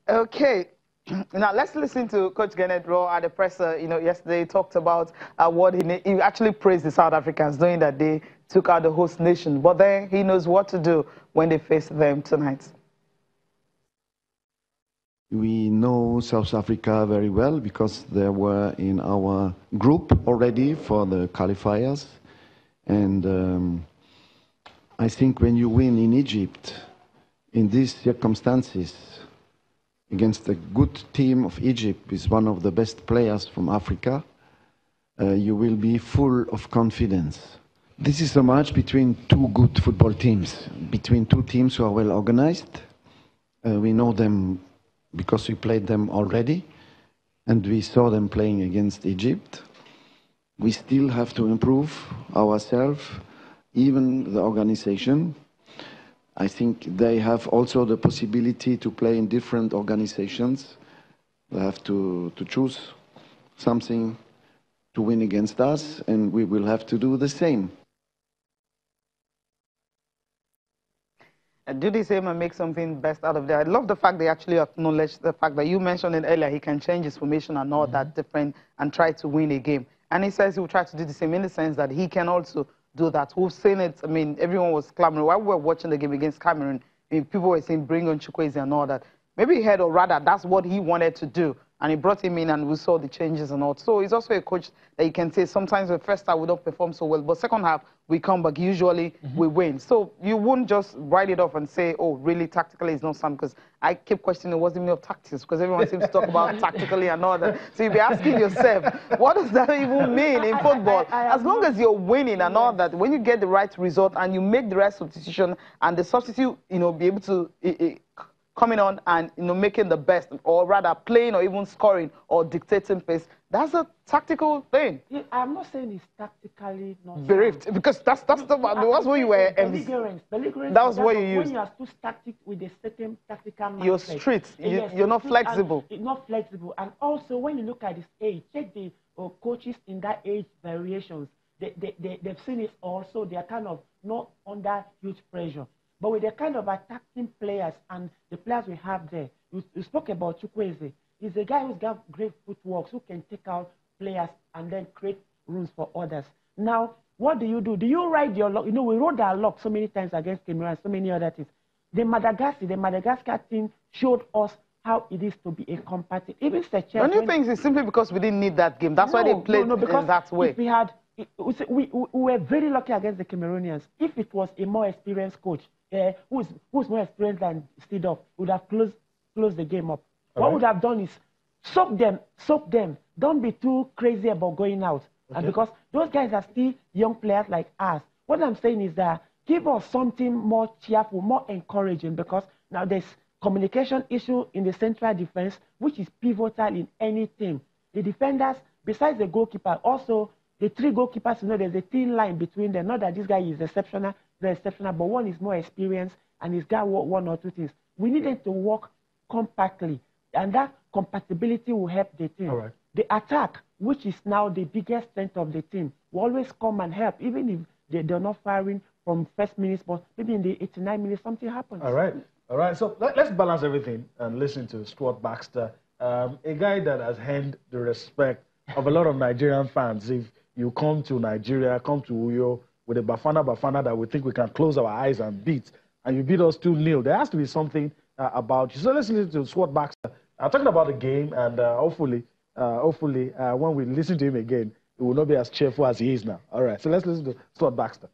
Okay. Now, let's listen to Coach Rohr at the presser. Yesterday he talked about what he actually praised the South Africans, knowing that they took out the host nation. But then he knows what to do when they face them tonight. We know South Africa very well because they were in our group already for the qualifiers. And I think when you win in Egypt, in these circumstances, against a good team of Egypt with one of the best players from Africa, you will be full of confidence. This is a match between two good football teams, between two teams who are well organized. We know them because we played them already, and we saw them playing against Egypt. We still have to improve ourselves, even the organization. I think they have also the possibility to play in different organizations. They have to choose something to win against us, and we will have to do the same. Do the same and make something best out of that. I love the fact they actually acknowledge the fact that you mentioned it earlier, he can change his formation and all that different and try to win a game. And he says he will try to do the same in the sense that he can also do that. We've seen it. I mean, everyone was clamoring. While we were watching the game against Cameroon, people were saying, bring on Chukwueze and all that. Maybe he had, or rather, that's what he wanted to do. And he brought him in and we saw the changes and all. So he's also a coach that you can say sometimes the first half we don't perform so well, but second half we come back, usually we win. So you wouldn't just write it off and say, oh, really, tactically it's not something, because I keep questioning what's the meaning of tactics, because everyone seems to talk about tactically and all that. So you'll be asking yourself, what does that even mean in football? As long as you're winning and all that, when you get the right result and you make the right substitution and the substitute, be able to coming on and making the best, or rather playing or even scoring or dictating pace, that's a tactical thing. Yeah, I'm not saying it's tactically not bereft, because that's what you were. Belligerence. That was what you used. When you are too static with a certain tactical mindset. You're strict. You're not flexible. Not flexible. And also, when you look at this age, check the coaches in that age variations. They've seen it also. They are kind of not under huge pressure. But with the kind of attacking players and the players we have there, you spoke about Chukwueze. He's a guy who's got great footwork, who can take out players and then create rooms for others. Now, what do? Do you ride your luck? We rode our luck so many times against Cameroon and so many other things. The Madagascar team showed us how it is to be a competitive. Even Don't you think it's simply because we didn't need that game? That's why they played in that way. If we had, we were very lucky against the Cameroonians. If it was a more experienced coach, who's more experienced than Stidop, would have closed the game up. What would have done is soak them. Don't be too crazy about going out. And because those guys are still young players like us. What I'm saying is that give us something more cheerful, more encouraging, because now there's communication issue in the central defense, which is pivotal in any team. The defenders, besides the goalkeeper, also the three goalkeepers, there's a thin line between them. Not that this guy is exceptional, they're exceptional, but one is more experienced and he's got one or two things. We needed to work compactly, and that compatibility will help the team. The attack, which is now the biggest strength of the team, will always come and help, even if they're not firing from first minutes, but maybe in the 89 minutes something happens. All right. So let's balance everything and listen to Stuart Baxter, a guy that has earned the respect of a lot of Nigerian fans. If you come to Nigeria, come to Uyo with a Bafana that we think we can close our eyes and beat, and you beat us 2-0, there has to be something about you. So let's listen to Stuart Baxter talking about the game, and hopefully, when we listen to him again, it will not be as cheerful as he is now. All right, so let's listen to Stuart Baxter.